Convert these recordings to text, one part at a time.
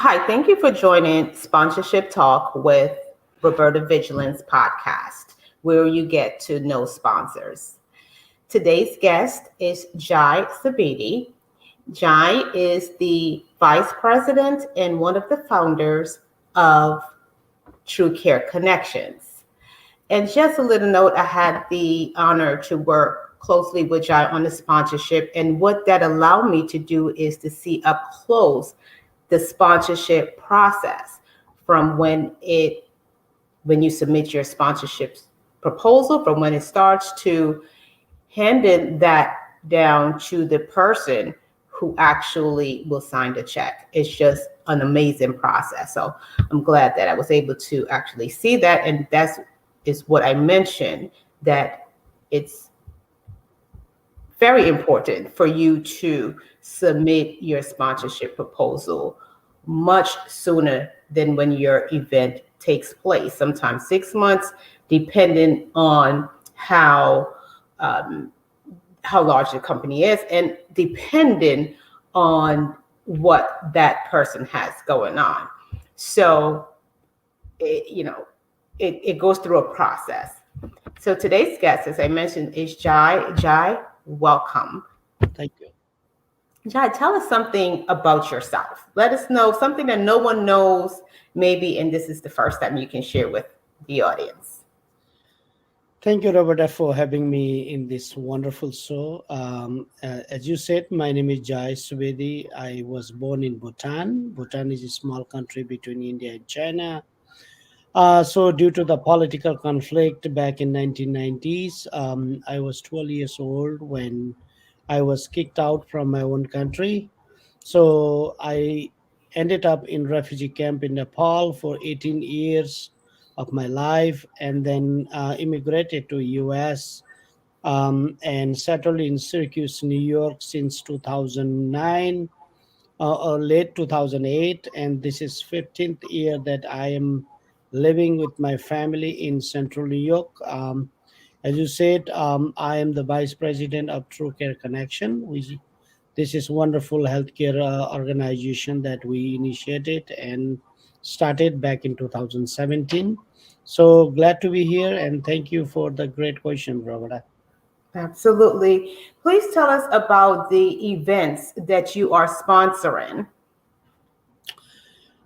Hi, thank you for joining Sponsorship Talk with Roberta Vigilance podcast, where you get to know sponsors. Today's guest is Jai Subedi. Jai is the vice president and one of the founders of True Care Connections. And just a little note, I had the honor to work closely with Jai on the sponsorship. And what that allowed me to do is to see up close the sponsorship process from when you submit your sponsorship proposal, from when it starts to handing that down to the person who actually will sign the check. It's just an amazing process. So I'm glad that I was able to actually see that. And that's is what I mentioned, that it's very important for you to submit your sponsorship proposal much sooner than when your event takes place, sometimes 6 months, depending on um, how large the company is and depending on what that person has going on. So, it goes through a process. So today's guest, as I mentioned, is Jai. Jai, welcome. Thank you. Jai, tell us something about yourself. Let us know something that no one knows, maybe, and this is the first time you can share with the audience. Thank you, Roberta, for having me in this wonderful show. As you said, my name is Jai Subedi. I was born in Bhutan. Bhutan is a small country between India and China. So due to the political conflict back in 1990s, I was 12 years old when I was kicked out from my own country. So I ended up in refugee camp in Nepal for 18 years of my life, and then immigrated to US, and settled in Syracuse, New York since 2009, or late 2008, and this is 15th year that I am living with my family in central New York. As you said, I am the vice president of True Care Connection, which this is wonderful healthcare organization that we initiated and started back in 2017. So glad to be here, and thank you for the great question, Roberta. Absolutely. Please tell us about the events that you are sponsoring.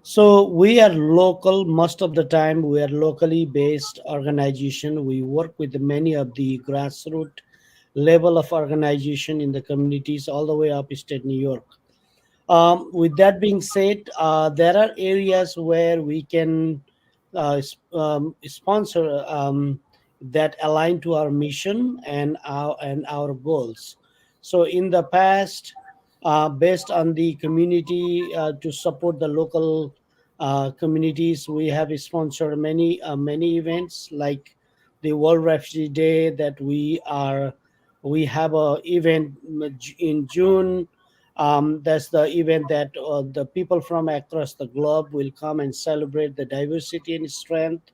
So we are local most of the time. We are locally based organization. We work with many of the grassroots level of organization in the communities all the way up state New York. With that being said, there are areas where we can sponsor that align to our mission and our goals. So in the past, based on the community to support the local communities, we have sponsored many events like the World Refugee Day that we have a event in June. That's the event that the people from across the globe will come and celebrate the diversity and strength.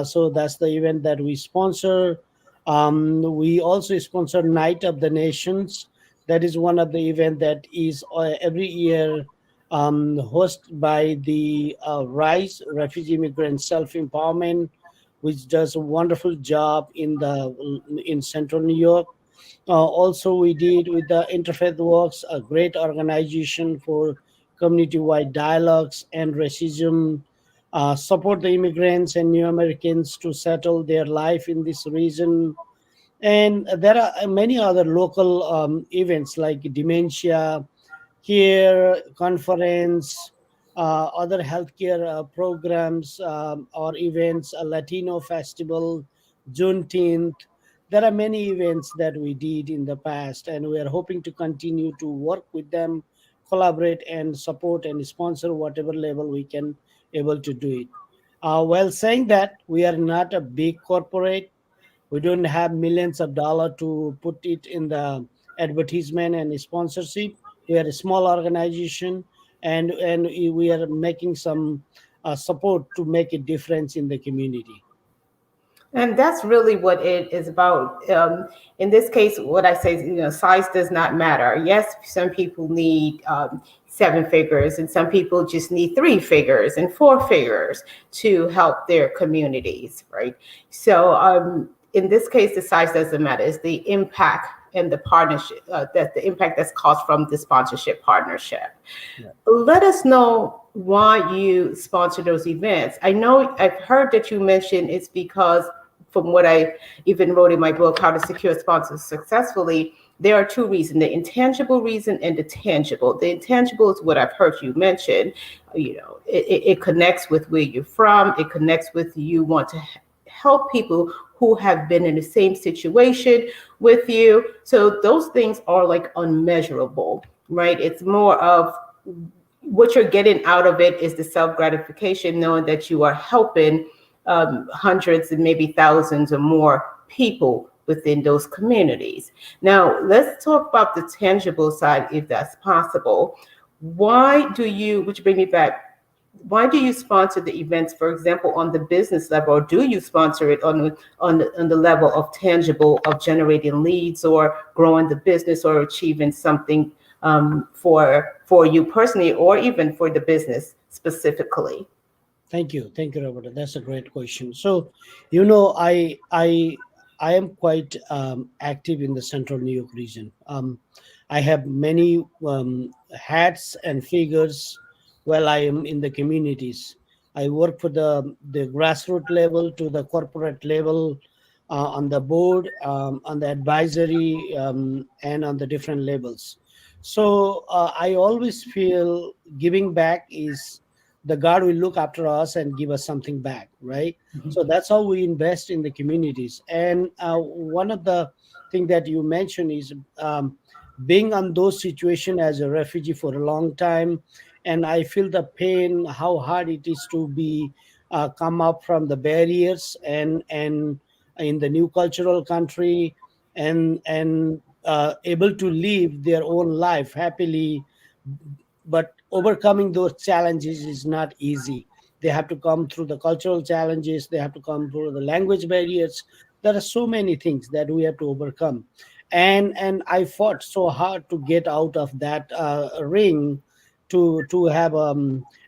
So that's the event that we sponsor. We also sponsor Night of the Nations. That is one of the event that is every year hosted by the RISE, Refugee Immigrant Self Empowerment, which does a wonderful job in Central New York. Also, we did with the Interfaith Works, a great organization for community-wide dialogues and racism, support the immigrants and new Americans to settle their life in this region. And there are many other local events like dementia care conference, other healthcare programs or events, a Latino festival, Juneteenth. There are many events that we did in the past, and we are hoping to continue to work with them, collaborate, and support and sponsor whatever level we can able to do it. While saying that, we are not a big corporate. We don't have millions of dollars to put it in the advertisement and sponsorship. We are a small organization, and we are making some support to make a difference in the community. And that's really what it is about. In this case, what I say is, size does not matter. Yes, some people need seven figures, and some people just need three figures and four figures to help their communities, right? So, in this case, the size doesn't matter. It's the impact and the partnership, that the impact that's caused from the sponsorship partnership. Yeah. Let us know why you sponsor those events. I know I've heard that you mentioned it's because, from what I even wrote in my book, How to Secure Sponsors Successfully, there are two reasons: the intangible reason and the tangible. The intangible is what I've heard you mention. It connects with where you're from, it connects with you want to help people who have been in the same situation with you. So those things are like unmeasurable, right? It's more of what you're getting out of it is the self gratification, knowing that you are helping hundreds and maybe thousands or more people within those communities. Now, let's talk about the tangible side, if that's possible. Why do you, which bring me back, why do you sponsor the events, for example, on the business level, or do you sponsor it on the level of tangible, of generating leads or growing the business or achieving something for you personally, or even for the business specifically? Thank you, Roberta. That's a great question. So, you know, I am quite active in the Central New York region. I have many hats and figures while I am in the communities. I work for the grassroots level to the corporate level, on the board, on the advisory, and on the different levels. So I always feel giving back is the God will look after us and give us something back, right? So that's how we invest in the communities. And one of the thing that you mentioned is being on those situation as a refugee for a long time, and I feel the pain, how hard it is to be come up from the barriers and in the new cultural country, and able to live their own life happily, but overcoming those challenges is not easy. They have to come through the cultural challenges, they have to come through the language barriers. There are so many things that we have to overcome, and I fought so hard to get out of that ring, to have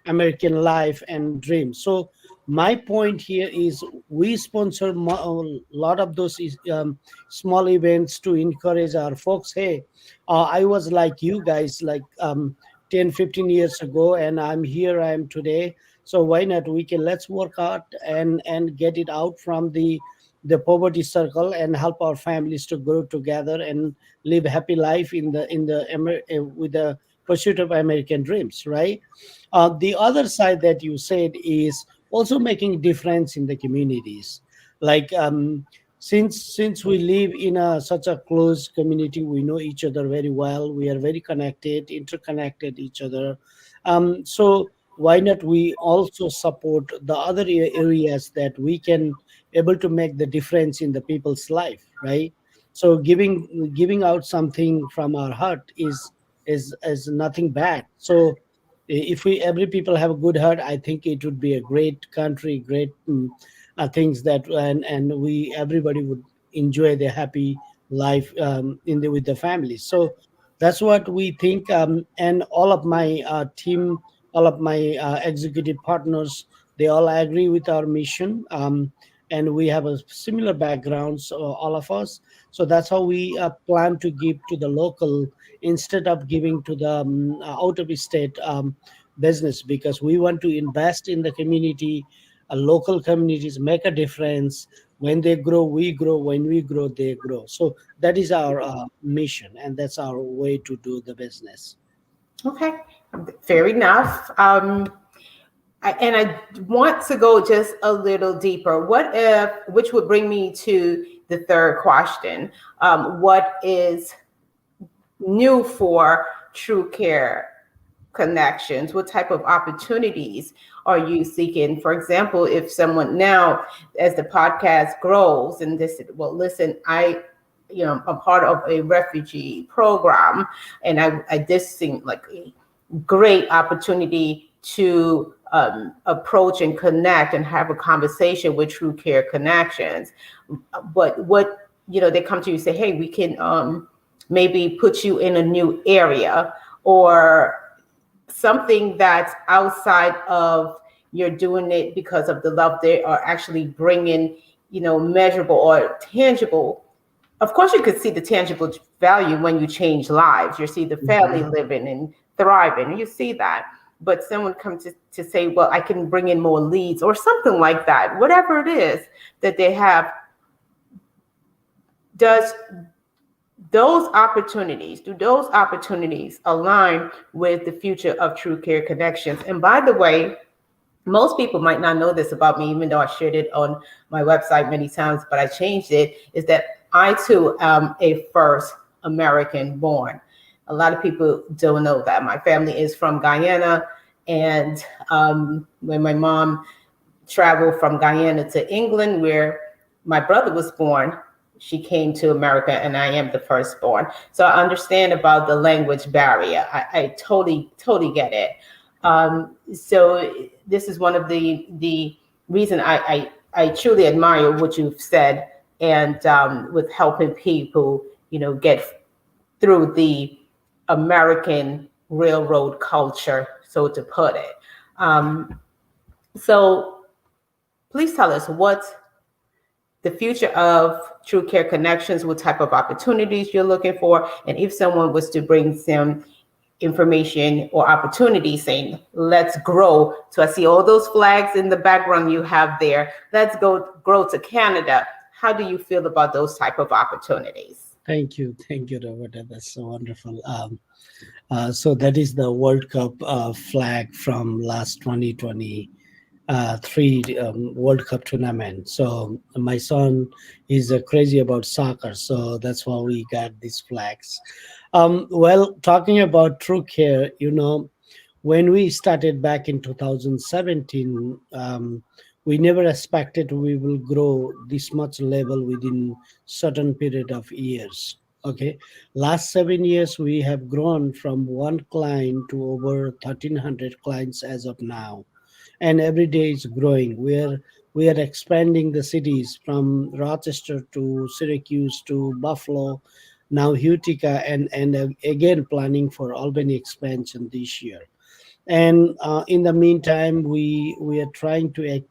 American life and dream. So my point here is we sponsor a lot of those small events to encourage our folks. Hey, I was like you guys, like 10, 15 years ago, and I'm here, I am today. So why not, we can, let's work hard and get it out from the poverty circle and help our families to grow together and live happy life with the pursuit of American dreams, right? The other side that you said is also making difference in the communities. Like, since we live in such a close community, we know each other very well, we are very connected, interconnected each other. So why not we also support the other areas that we can able to make the difference in the people's life, right? So giving out something from our heart is nothing bad. So if we every people have a good heart, I think it would be a great country, great things that, and we everybody would enjoy their happy life in the with the family. So that's what we think, and all of my team, all of my executive partners, they all agree with our mission, and we have a similar backgrounds, all of us. So that's how we plan to give to the local instead of giving to the out of state business, because we want to invest in the community. Local communities make a difference. When they grow, we grow. When we grow, they grow. So that is our mission, and that's our way to do the business. Okay, fair enough. And I want to go just a little deeper. What if, which would bring me to the third question, what is new for True Care Connections? What type of opportunities are you seeking? For example, if someone now, as the podcast grows, and this, well, listen, I'm part of a refugee program, and I this seemed like a great opportunity to approach and connect and have a conversation with True Care Connections. But what, they come to you and say, hey, we can maybe put you in a new area, or something that's outside of you're doing it because of the love. They are actually bringing, measurable or tangible. Of course, you could see the tangible value when you change lives. You see the family Mhm. living and thriving. You see that. But someone comes to say, well, I can bring in more leads or something like that. Whatever it is that they have, does do those opportunities align with the future of True Care Connections? And by the way, most people might not know this about me, even though I shared it on my website many times, but I changed it, is that I too am a first American born. A lot of people don't know that. My family is from Guyana. And when my mom traveled from Guyana to England, where my brother was born, she came to America, and I am the firstborn. So I understand about the language barrier. I totally get it. So this is one of the reason I truly admire what you've said, and with helping people, get through the American railroad culture, so to put it. So please tell us what the future of True Care Connections, what type of opportunities you're looking for, and if someone was to bring some information or opportunity saying, let's grow. So I see all those flags in the background you have there. Let's go grow to Canada. How do you feel about those type of opportunities? Thank you, Roberta. That's so wonderful. So that is the World Cup flag from last 2020 three World Cup tournament. So my son is crazy about soccer, so that's why we got these flags. Well, talking about True Care, when we started back in 2017, we never expected we will grow this much level within certain period of years. Okay, last 7 years we have grown from one client to over 1,300 clients as of now, and every day is growing. We are expanding the cities from Rochester to Syracuse to Buffalo, now Utica, and again planning for Albany expansion this year. And in the meantime, we are trying to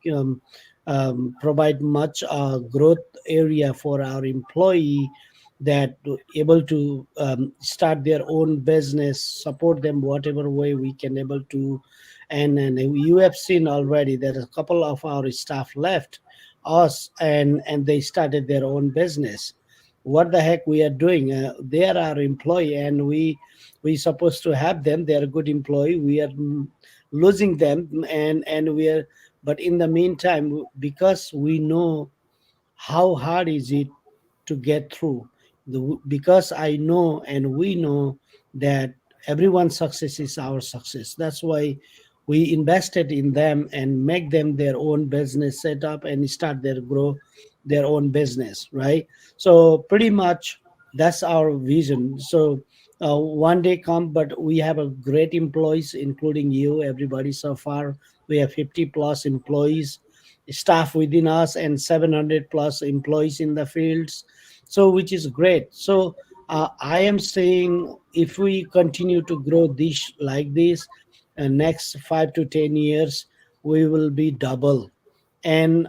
provide much growth area for our employee, that able to start their own business, support them whatever way we can able to. And you have seen already that a couple of our staff left us, and they started their own business. What the heck we are doing? They are our employee, and we supposed to have them. They are a good employee. We are losing them, and we are. But in the meantime, because we know how hard is it to get through, because I know and we know that everyone's success is our success. That's why we invested in them and make them their own business set up and start their grow their own business, right? So pretty much that's our vision. So one day come, but we have a great employees, including you, everybody. So far we have 50 plus employees, staff within us, and 700 plus employees in the fields, so which is great. So I am saying, if we continue to grow this like this, next 5 to 10 years we will be double. And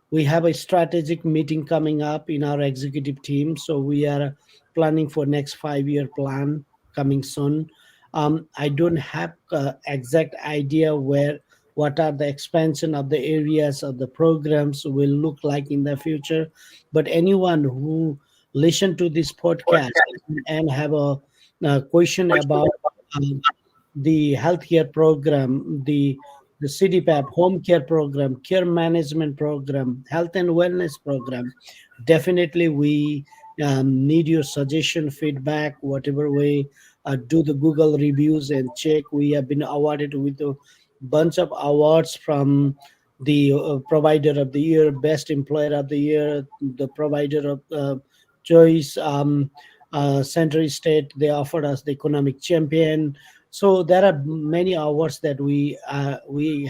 we have a strategic meeting coming up in our executive team, so we are planning for next 5 year plan coming soon. I don't have exact idea where, what are the expansion of the areas of the programs will look like in the future, but anyone who listen to this podcast and have a question about um, the healthcare program, the CDPAP home care program, care management program, health and wellness program, definitely we need your suggestion, feedback, whatever way. Do the Google reviews and check. We have been awarded with a bunch of awards from the provider of the year, best employer of the year, the provider of choice, Century State. They offered us the economic champion. So there are many hours that we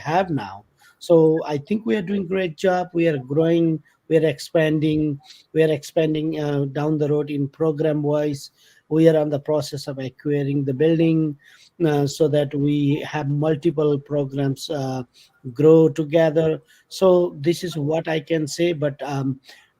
have now. So I think we are doing great job. We are growing. We are expanding. We are expanding down the road in program wise. We are on the process of acquiring the building so that we have multiple programs grow together. So this is what I can say. But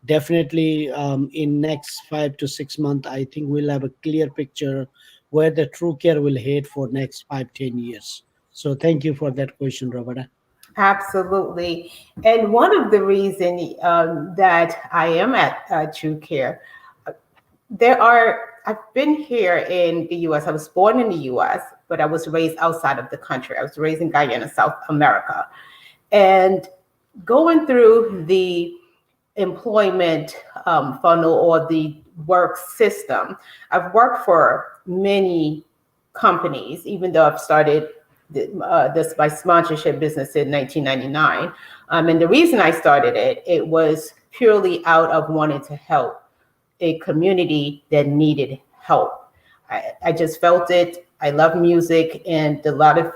definitely in next 5 to 6 months, I think we'll have a clear picture where the true care will head for next 5, 10 years. So thank you for that question, Roberta. Absolutely. And one of the reasons that I am at True Care, I've been here in the US. I was born in the US, but I was raised outside of the country. I was raised in Guyana, South America. And going through the employment funnel or the work system, I've worked for many companies, even though I've started this my sponsorship business in 1999. And the reason I started it, it was purely out of wanting to help a community that needed help. I just felt it. I love music, and a lot of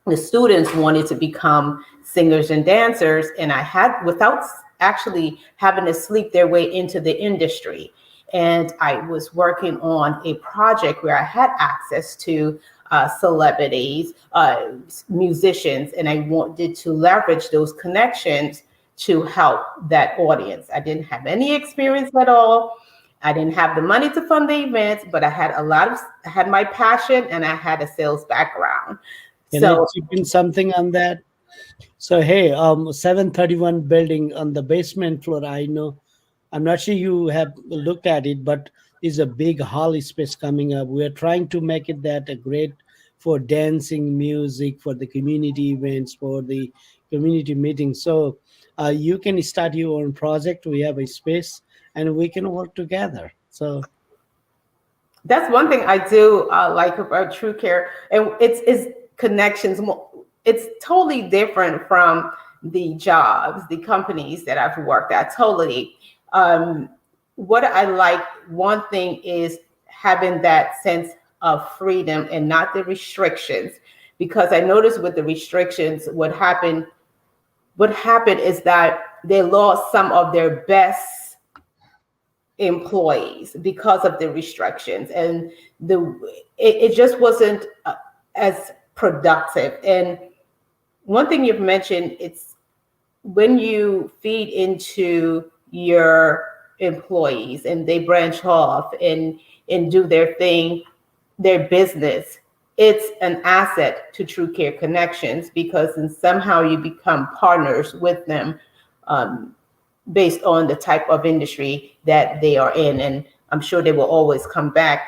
the students wanted to become singers and dancers, and I had, without actually having to sleep their way into the industry. And I was working on a project where I had access to celebrities, musicians, and I wanted to leverage those connections to help that audience. I didn't have any experience at all. I didn't have the money to fund the events, but I had my passion and I had a sales background. Can I So chip in something on that? So hey, 731 building on the basement floor. I know, I'm not sure you have looked at it, but is a big hall space coming up. We're trying to make it that a great for dancing, music, for the community events, for the community meetings. So you can start your own project. We have a space, and we can work together. So that's one thing I do like about True Care, and it's connections. It's totally different from the jobs, the companies that I've worked at. Totally. Um, what I like, one thing is having that sense of freedom and not the restrictions, because I noticed with the restrictions, what happened is that they lost some of their best employees because of the restrictions, and the it just wasn't as productive. And one thing you've mentioned, it's when you feed into your employees and they branch off and do their thing, their business, it's an asset to True Care Connections, because then somehow you become partners with them, um, based on the type of industry that they are in. And I'm sure they will always come back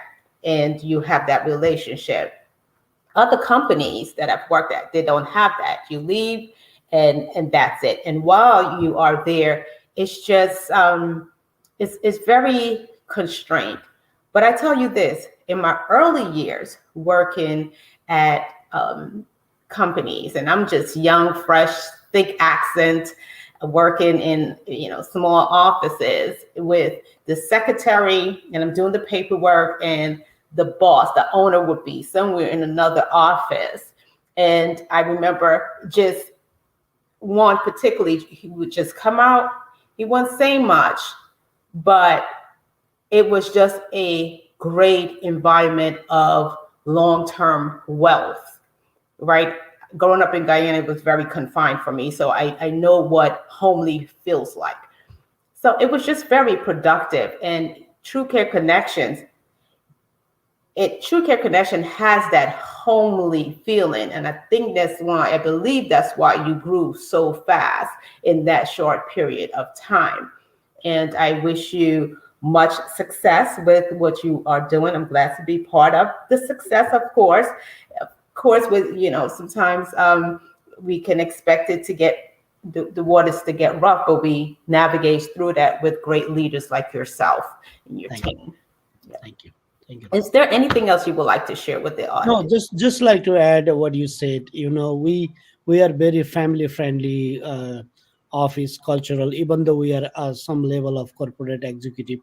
and you have that relationship. Other companies that I've worked at, they don't have that. You leave and that's it. And while you are there, it's just it's very constrained. But I tell you this, in my early years working at companies, and I'm just young, fresh, thick accent, working in small offices with the secretary, and I'm doing the paperwork, and the boss, the owner, would be somewhere in another office. And I remember just one particularly, he would just come out, he wouldn't say much, but it was just a great environment of long-term wealth, right? Growing up in Guyana, it was very confined for me. So I know what homely feels like. So it was just very productive. And True Care Connections, True Care Connection has that homely feeling. And I think that's why, I believe that's why you grew so fast in that short period of time. And I wish you much success with what you are doing. I'm glad to be part of the success, of course. Of course, with, sometimes we can expect it to get the waters to get rough, but we navigate through that with great leaders like yourself and your thank you, team. Yeah. thank you, thank you. Is there anything else you would like to share with the No, audience? just like to add what you said. We are very family friendly office cultural. Even though we are some level of corporate executive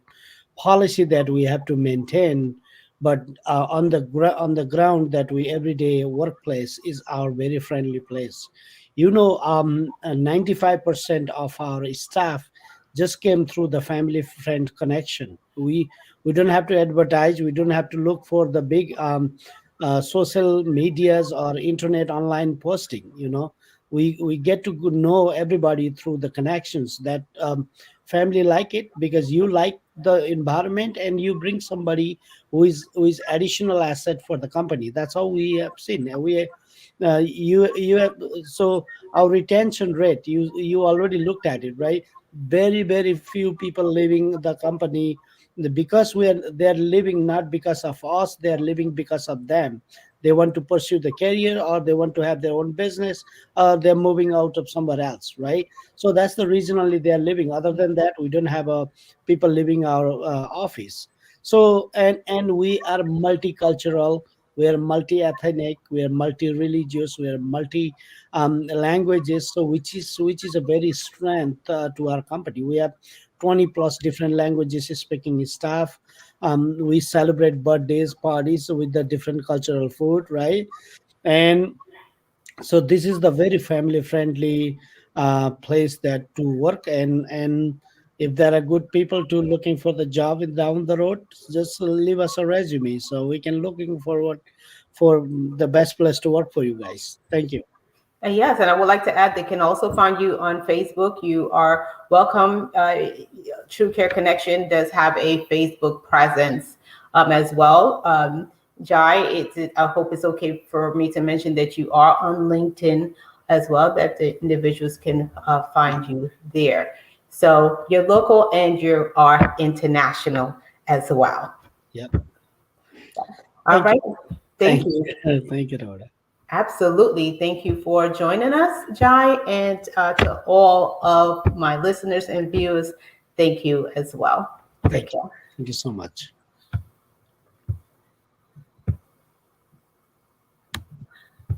policy that we have to maintain, but on the ground that we everyday workplace is our very friendly place. 95% of our staff just came through the family friend connection. We don't have to advertise, we don't have to look for the big social medias or internet online posting. We get to know everybody through the connections that family like it because you like the environment and you bring somebody who is additional asset for the company. That's how we have seen. You have, so our retention rate, you already looked at it, right? Very few people leaving the company because they're living not because of us, they're living because of them. They want to pursue the career, or they want to have their own business, or they're moving out of somewhere else, right? So that's the reason only they're living. Other than that, we don't have people leaving our office. So and we are multicultural, we are multi-ethnic, we are multi-religious, we are multi languages. So which is a very strength to our company. We have 20 plus different languages speaking staff. We celebrate birthdays, parties with the different cultural food, right? And so this is the very family friendly place that to work. And if there are good people to looking for the job down the road, just leave us a resume so we can looking forward for the best place to work for you guys. Thank you. And yes, and I would like to add they can also find you on Facebook. You are welcome. True Care Connection does have a Facebook presence as well. Jai, I hope it's okay for me to mention that you are on LinkedIn as well, that the individuals can find you there. So you're local and you are international as well. Yep. All Thank you. right. Thank Thank you. you. Thank you, Rhoda. Absolutely. Thank you for joining us, Jai, and to all of my listeners and viewers, thank you as well. Take Thank you. care. Thank you so much.